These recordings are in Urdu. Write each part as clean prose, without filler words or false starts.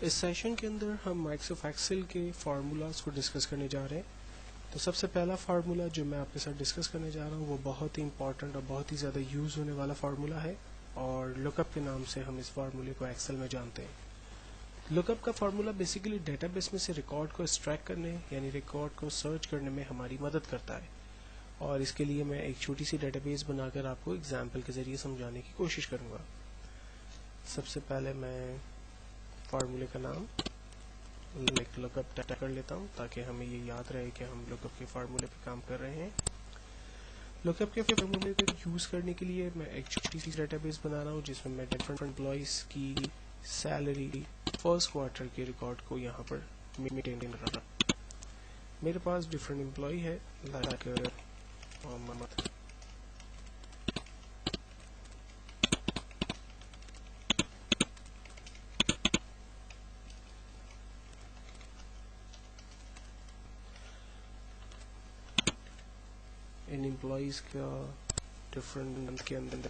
اس سیشن کے اندر ہم مائکروسافٹ ایکسل کے فارمولاز کو ڈسکس کرنے جا رہے ہیں. تو سب سے پہلا فارمولا جو میں آپ کے ساتھ ڈسکس کرنے جا رہا ہوں وہ بہت ہی امپورٹنٹ اور بہت ہی زیادہ یوز ہونے والا فارمولا ہے، اور لک اپ کے نام سے ہم اس فارمولے کو ایکسل میں جانتے ہیں. لک اپ کا فارمولا بیسیکلی ڈیٹا بیس میں سے ریکارڈ کو ایکسٹریکٹ کرنے یعنی ریکارڈ کو سرچ کرنے میں ہماری مدد کرتا ہے، اور اس کے لیے میں ایک چھوٹی سی ڈیٹا بیس بنا کر آپ کو ایگزامپل کے ذریعے سمجھانے کی کوشش کروں گا. سب سے پہلے میں فارمولے کا نام لک اپ ٹائپ کر لیتا ہوں تاکہ ہمیں یہ یاد رہے کہ ہم لک اپ کے فارمولے پہ کام کر رہے ہیں. لک اپ کے فارمولے کو یوز کرنے کے لیے میں ایک چھوٹی سی ڈیٹا بیس بنا رہا ہوں جس میں ڈفرنٹ امپلائیز کی سیلری فرسٹ کوارٹر کے ریکارڈ کو یہاں پر مینٹین کر رہا ہوں. میرے پاس ڈفرنٹ امپلائی ہے لائک محمد. ان امپلائیز کا ڈفرنٹ کے اندر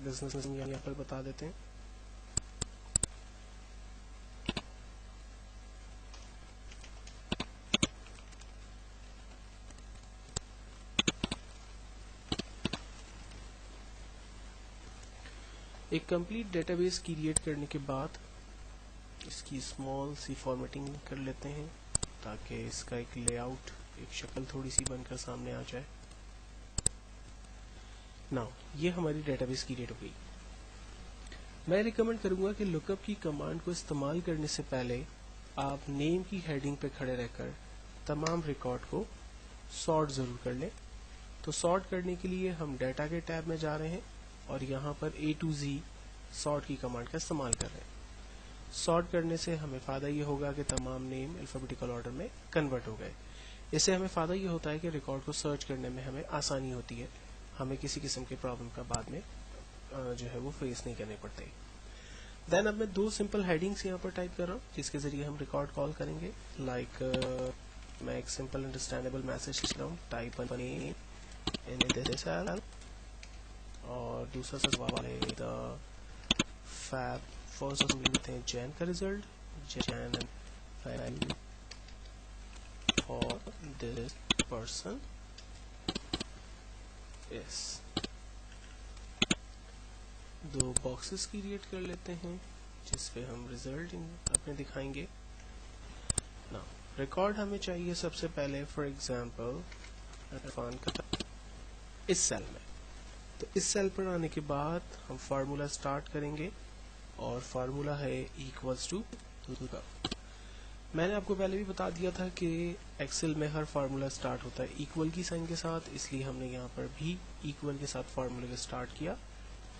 بزنس یہاں پر بتا دیتے ہیں. ایک کمپلیٹ ڈیٹا بیس کریٹ کرنے کے بعد اس کی اسمال سی فارمیٹنگ کر لیتے ہیں تاکہ اس کا ایک لے آؤٹ ایک شکل تھوڑی سی بن کر سامنے آ جائے. ناؤ یہ ہماری ڈیٹا بیس کریٹ ہو گئی. میں ریکمینڈ کروں گا کہ لک اپ کی کمانڈ کو استعمال کرنے سے پہلے آپ نیم کی ہیڈنگ پہ کھڑے رہ کر تمام ریکارڈ کو سارٹ ضرور کر لیں. تو سارٹ کرنے کے لیے ہم ڈیٹا کے ٹیب میں جا رہے ہیں اور یہاں پر A to Z سارٹ کی کمانڈ کا استعمال کر رہے ہیں. سارٹ کرنے سے ہمیں فائدہ یہ ہوگا کہ تمام نیم الفابیٹیکل آرڈر میں کنورٹ ہو گئے. اس سے ہمیں فائدہ یہ ہوتا ہے کہ ریکارڈ کو سرچ کرنے میں ہمیں آسانی ہوتی ہے، ہمیں کسی قسم کے پرابلم کا بعد میں جو ہے وہ فیس نہیں کرنے پڑتے. دین اب میں دو سمپل ہیڈنگس یہاں پر ٹائپ کر رہا ہوں جس کے ذریعے ہم ریکارڈ کال کریں گے. لائک میں ایک سمپل انڈرسٹینڈیبل میسج لکھ رہا ہوں، ٹائپ ان دس سیل، اور دوسرا سوال ہے دا فیب فرسٹ ہم لکھتے ہیں جین کا ریزلٹ، جین ویلیو فار دس پرسن اس. دو باکسز کریٹ کر لیتے ہیں جس پہ ہم ریزلٹ اپنے دکھائیں گے. نا ریکارڈ ہمیں چاہیے سب سے پہلے فار ایگزامپل عرفان کا اس سیل میں. تو اس سیل پر آنے کے بعد ہم فارمولا سٹارٹ کریں گے اور فارمولا ہے ایکولز ٹو لک اپ. میں نے آپ کو پہلے بھی بتا دیا تھا کہ ایکسل میں ہر فارمولا سٹارٹ ہوتا ہے ایکول کی سائن کے ساتھ، اس لیے ہم نے یہاں پر بھی ایکول کے ساتھ فارمولے کو سٹارٹ کیا،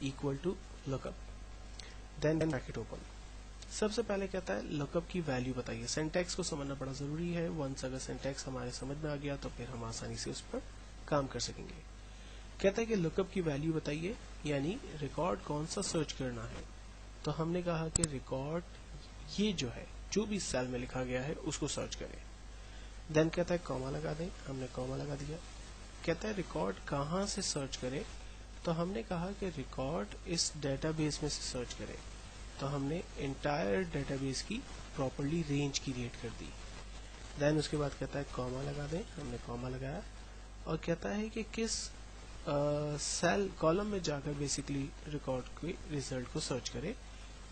equal to look up. Then bracket open. سب سے پہلے کہتا ہے لک اپ کی ویلیو بتائیے. سینٹیکس کو سمجھنا بڑا ضروری ہے. ونس اگر سینٹیکس ہمارے سمجھ میں آ گیا تو پھر ہم آسانی سے اس پر کام کر سکیں گے. کہتا ہے کہ لک اپ کی ویلیو بتائیے، یعنی ریکارڈ کون سا سرچ کرنا ہے. تو ہم نے کہا کہ ریکارڈ یہ جو ہے جو بھی سیل میں لکھا گیا ہے اس کو سرچ کریں. دین کہتا ہے کاما لگا دیں، ہم نے کاما لگا دیا. کہتا ہے ریکارڈ کہاں سے سرچ کرے، تو ہم نے کہا کہ ریکارڈ اس ڈیٹا بیس میں سے سرچ کرے. تو ہم نے انٹائر ڈیٹا بیس کی پراپرلی رینج کریٹ کر دی. دین اس کے بعد کہتا ہے کاما لگا دیں، ہم نے کاما لگایا، اور کہتا ہے کہ کس سیل کالم میں جا کر بیسکلی ریکارڈ کے ریزلٹ کو سرچ کرے.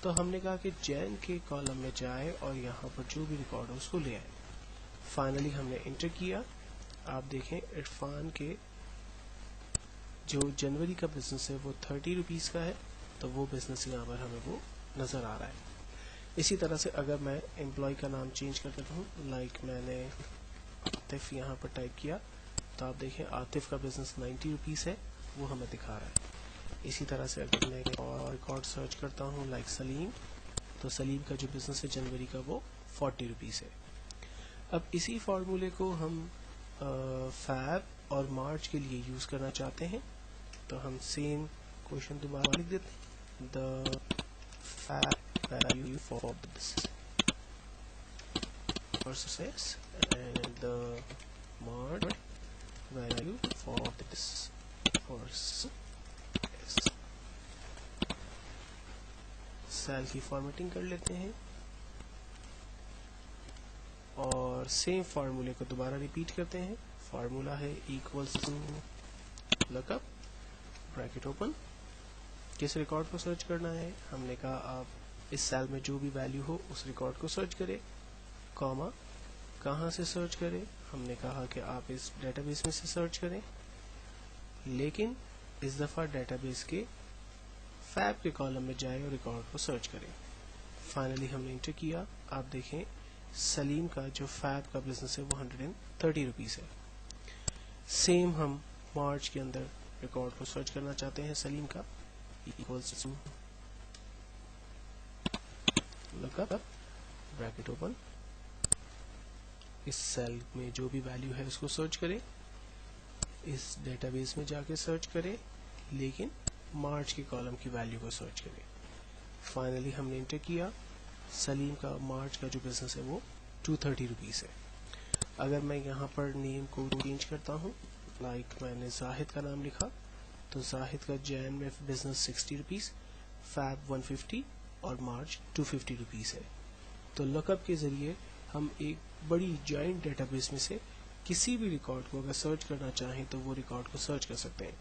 تو ہم نے کہا کہ جین کے کالم میں جائے اور یہاں پر جو بھی ریکارڈ ہو اس کو لے آئے. فائنلی ہم نے انٹر کیا. آپ دیکھیں عرفان کے جو جنوری کا بزنس ہے وہ 30 روپیز کا ہے، تو وہ بزنس یہاں پر ہمیں وہ نظر آ رہا ہے. اسی طرح سے اگر میں امپلائی کا نام چینج کر دیتا ہوں، لائک میں نے عاطف یہاں پر ٹائپ کیا، تو آپ دیکھیں عاطف کا بزنس 90 روپیز ہے، وہ ہمیں دکھا رہا ہے. اسی طرح سے اگر میں ریکارڈ سرچ کرتا ہوں لائک سلیم، تو سلیم کا جو بزنس ہے جنوری کا وہ 40 روپیز ہے. اب اسی فارمولے کو ہم فیب اور مارچ کے لیے یوز کرنا چاہتے ہیں، تو ہم سیم کوشچن دوبارہ لکھ دیتے ہیں، the Feb value for this persons and the March value for this persons. Cell کی فارمیٹنگ کر لیتے ہیں. اور سیم فارمولے کو دوبارہ ریپیٹ کرتے ہیں. فارمولا ہے equals to look up bracket open. کس ریکارڈ کو سرچ کرنا ہے؟ ہم نے کہا آپ اس سیل میں جو بھی ویلیو ہو اس ریکارڈ کو سرچ کرے. کاما کہاں سے سرچ کرے؟ ہم نے کہا کہ آپ اس ڈیٹا بیس میں سے سرچ کریں، لیکن اس دفعہ ڈیٹا بیس کے فیب کے کالم میں جائے اور ریکارڈ کو سرچ کریں. فائنلی ہم نے انٹر کیا. آپ دیکھیں سلیم کا جو فیب کا بزنس ہے وہ 130 روپیز ہے. سیم ہم مارچ کے اندر ریکارڈ کو سرچ کرنا چاہتے ہیں سلیم کا. لک اپ بریکٹ اوپن. اس سیل میں جو بھی ویلیو ہے اس کو سرچ کریں، اس ڈیٹا بیس میں جا کے سرچ کریں، لیکن مارچ کے کالم کی ویلیو کو سرچ کریں. فائنلی ہم نے انٹر کیا. سلیم کا مارچ کا جو بزنس ہے وہ 230 روپیز ہے. اگر میں یہاں پر نیم کو چینج کرتا ہوں، لائک میں نے زاہد کا نام لکھا، تو زاہد کا جین میں بزنس 60 روپیز، فیب 150 اور مارچ 250 روپیز ہے. تو لک اپ کے ذریعے ہم ایک بڑی جوائنٹ ڈیٹا بیس میں سے کسی بھی ریکارڈ کو اگر سرچ کرنا چاہیں تو وہ ریکارڈ کو سرچ کر سکتے ہیں.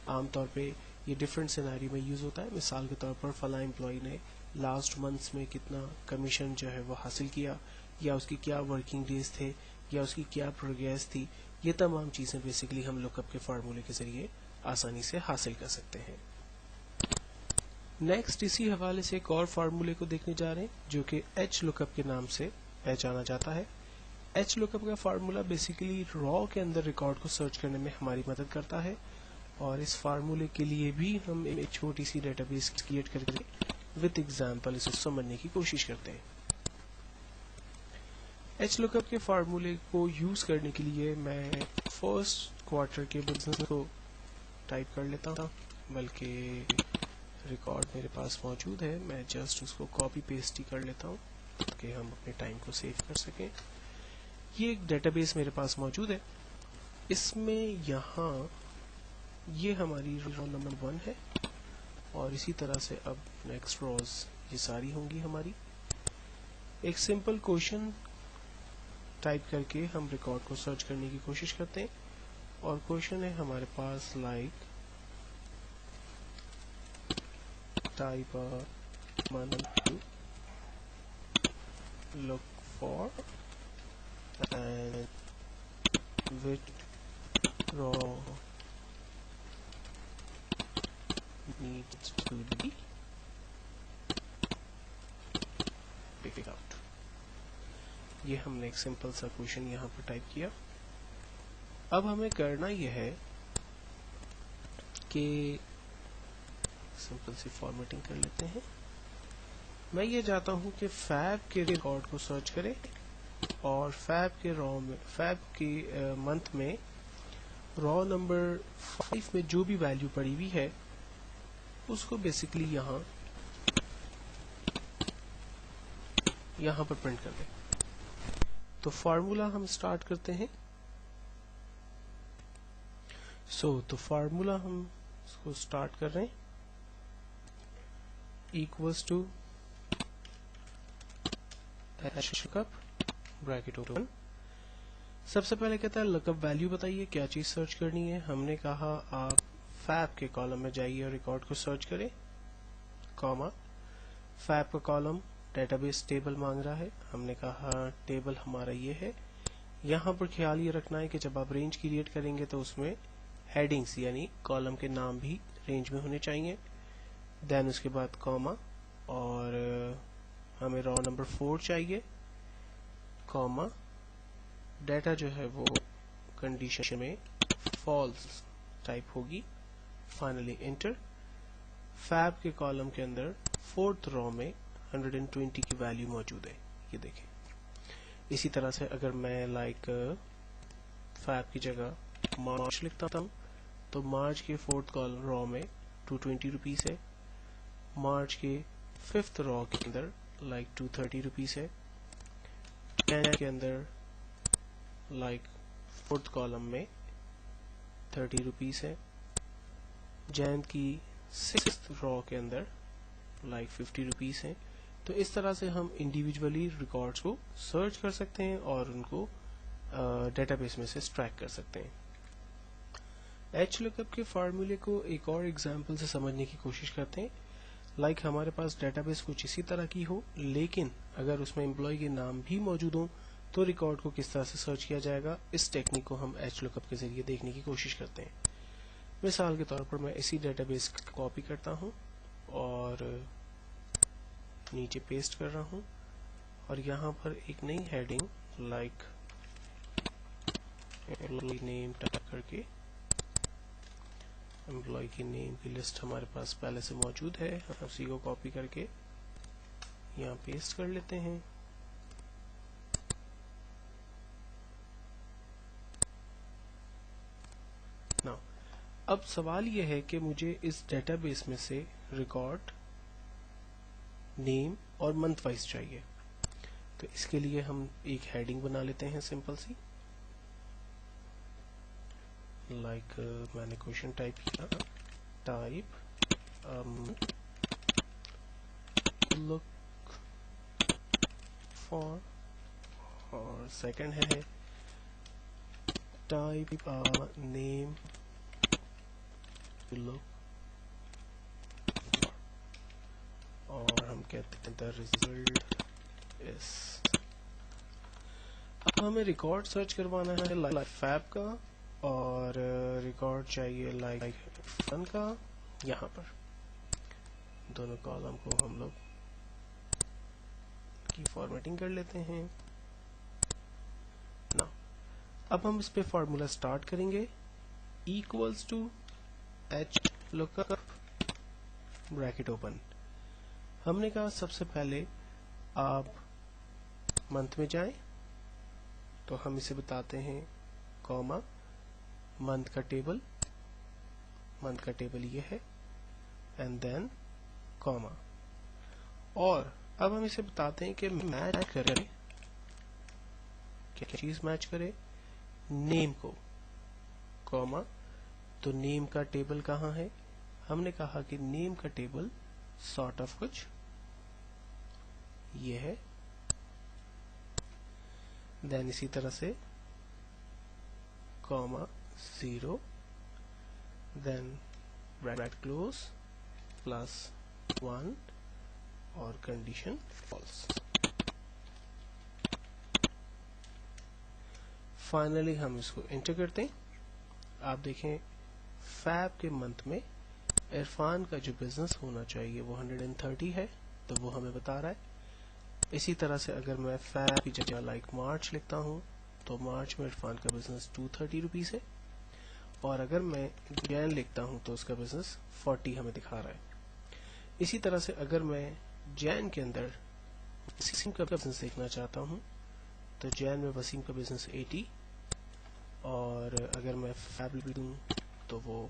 عام طور پہ یہ ڈفرینٹ سینیریو میں یوز ہوتا ہے. مثال کے طور پر فلاں امپلائی نے لاسٹ منتھس میں کتنا کمیشن جو ہے وہ حاصل کیا، یا اس کی کیا ورکنگ ڈیز تھے، یا اس کی کیا پروگریس تھی. یہ تمام چیزیں بیسیکلی ہم لک اپ کے فارمولے کے ذریعے آسانی سے حاصل کر سکتے ہیں. نیکسٹ اسی حوالے سے ایک اور فارمولے کو دیکھنے جا رہے ہیں جو کہ ایچ لک اپ کے نام سے پہچانا جاتا ہے. ایچ لک اپ کا فارمولا بیسیکلی را کے اندر ریکارڈ کو سرچ کرنے میں ہماری مدد کرتا ہے، اور اس فارمولے کے لیے بھی ہم ایک چھوٹی سی ڈیٹا بیس کریٹ کر کے وتھ ایگزامپل اسے سمجھنے کی کوشش کرتے ہیں. ایچ لک اپ کے فارمولے کو یوز کرنے کے لیے میں فرسٹ کوارٹر کے بزنس کو ٹائپ کر لیتا ہوں، بلکہ ریکارڈ میرے پاس موجود ہے، میں جسٹ اس کو کاپی پیسٹ ہی کر لیتا ہوں تاکہ ہم اپنے ٹائم کو سیو کر سکیں. یہ ایک ڈیٹا بیس میرے پاس موجود ہے. اس میں یہاں یہ ہماری رو نمبر 1 ہے، اور اسی طرح سے اب نیکسٹ روز یہ ساری ہوں گی ہماری. ایک سمپل کوشچن ٹائپ کر کے ہم ریکارڈ کو سرچ کرنے کی کوشش کرتے ہیں، اور کوشچن ہے ہمارے پاس like type month look for and which row needs to be picked out. یہ ہم نے ایک سمپل سا کوشچن یہاں پر ٹائپ کیا. اب ہمیں کرنا یہ ہے کہ سمپل سی فارمیٹنگ کر لیتے ہیں. میں یہ چاہتا ہوں کہ فیب کے ریکارڈ کو سرچ کرے، اور فیب کے منتھ میں را نمبر 5 میں جو بھی ویلیو پڑی ہوئی ہے اس کو بیسیکلی یہاں پر پرنٹ کر دیں. تو فارمولا ہم سٹارٹ کرتے ہیں. تو فارمولا ہم اس کو سٹارٹ کر رہے ہیں equals to look up bracket open. سب سے پہلے کہتا ہے لک اپ ویلیو بتائیے کیا چیز سرچ کرنی ہے. ہم نے کہا آپ فیب کے کالم میں جائیے اور ریکارڈ کو سرچ کریں، کاما فیب کا کالم ڈیٹا بیس ٹیبل مانگ رہا ہے. ہم نے کہا ٹیبل ہمارا یہ ہے. یہاں پر خیال یہ رکھنا ہے کہ جب آپ رینج کریٹ کریں گے تو اس میں ہیڈنگز یعنی کالم کے نام بھی رینج میں ہونے چاہیے. دین اس کے بعد کاما، اور ہمیں را نمبر 4 چاہیے، کاما ڈیٹا جو ہے وہ کنڈیشن میں فالس ٹائپ ہوگی. Finally enter. فیب کے کالم کے اندر 4th رو میں 120 کی ویلیو موجود ہے، یہ دیکھیں. اسی طرح سے اگر میں لائک فیب کی جگہ مارچ لکھتا ہوں تو مارچ کے 4th رو میں 220 روپیز ہے. مارچ کے 5th رو کے اندر لائک 230 روپیز ہے. کے اندر لائک 4th کالم میں 30 روپیز ہے. جین کی 6th رو کے اندر لائک 50 روپیز ہے. تو اس طرح سے ہم انڈیویجولی ریکارڈز کو سرچ کر سکتے ہیں اور ان کو ڈیٹا بیس میں سے ایکسٹریکٹ کر سکتے ہیں. ایچ لک اپ کے فارمولے کو ایک اور ایگزامپل سے سمجھنے کی کوشش کرتے ہیں. لائک ہمارے پاس ڈیٹا بیس کچھ اسی طرح کی ہو، لیکن اگر اس میں امپلائی کے نام بھی موجود ہوں تو ریکارڈ کو کس طرح سے سرچ کیا جائے گا، اس ٹیکنیک کو ہم ایچ لک اپ کے ذریعے دیکھنے کی کوشش کرتے ہیں. مثال کے طور پر میں اسی ڈیٹا بیس کاپی کرتا ہوں اور نیچے پیسٹ کر رہا ہوں، اور یہاں پر ایک نئی heading like employee name type کر کے، امپلائی کی نیم کی لسٹ ہمارے پاس پہلے سے موجود ہے، ہم اسی کو کاپی کر کے یہاں پیسٹ کر لیتے ہیں. Now, اب سوال یہ ہے کہ مجھے اس ڈیٹا بیس میں سے ریکارڈ نیم اور منتھ وائز چاہیے. تو اس کے لیے ہم ایک ہیڈنگ بنا لیتے ہیں سمپل سی، لائک میں نے کوشچن ٹائپ کیا، ٹائپ لک فار، اور سیکنڈ ہے ٹائپ نیم لک، اور ہم کہتے ہیں the result is. اب ہمیں ریکارڈ سرچ کروانا ہے لائک فیب کا، اور ریکارڈ چاہیے لائک فن کا. یہاں پر دونوں کالم کو ہم لوگ کی فارمیٹنگ کر لیتے ہیں. نا اب ہم اس پہ فارمولا سٹارٹ کریں گے، equals to H look up bracket open. ہم نے کہا سب سے پہلے آپ منتھ میں جائیں، تو ہم اسے بتاتے ہیں کوما منتھ کا ٹیبل، منتھ کا ٹیبل یہ ہے، اینڈ دین کوما. اور اب ہم اسے بتاتے ہیں کہ میچ کرے، کیا چیز میچ کرے، نیم کو، کوما. تو نیم کا ٹیبل کہاں ہے؟ ہم نے کہا کہ نیم کا ٹیبل سارٹ آف کچھ یہ ہے. دین اسی طرح سے کوما 0 دین بریکٹ کلوز پلس 1 اور کنڈیشن فالس. فائنلی ہم اس کو انٹر کرتے ہیں. آپ دیکھیں فیب کے منتھ میں عرفان کا جو بزنس ہونا چاہیے وہ 130 ہے، تو وہ ہمیں بتا رہا ہے. اسی طرح سے اگر میں فیب کی جگہ لائک مارچ لکھتا ہوں تو مارچ میں عرفان کا بزنس 230 روپیز ہے، اور اگر میں جین لکھتا ہوں تو اس کا بزنس 40 ہمیں دکھا رہا ہے. اسی طرح سے اگر میں جین کے اندر وسیم کا بزنس دیکھنا چاہتا ہوں تو جین میں وسیم کا بزنس 80، اور اگر میں فیب لوں تو وہ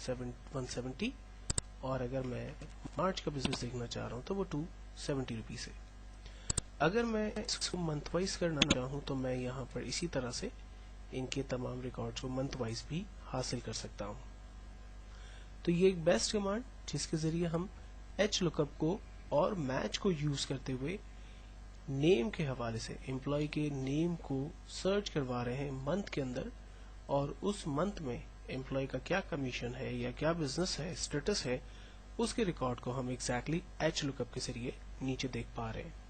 170، اور اگر میں مارچ کا بزنس دیکھنا چاہ رہا ہوں تو وہ 270 روپیز ہے. اگر میں اس کو منتھ وائز کرنا چاہوں تو میں یہاں پر اسی طرح سے ان کے تمام ریکارڈز کو منتھ وائز بھی حاصل کر سکتا ہوں. تو یہ ایک بیسٹ کمانڈ جس کے ذریعے ہم ایچ لک اپ کو اور میچ کو یوز کرتے ہوئے نیم کے حوالے سے امپلائی کے نیم کو سرچ کروا رہے ہیں منتھ کے اندر، اور اس منتھ میں امپلائی کا کیا کمیشن ہے یا کیا بزنس ہے، اسٹیٹس ہے، اس کے ریکارڈ کو ہم ایگزیکٹلی ایچ لک اپ کے ذریعے نیچے دیکھ پا رہے ہیں.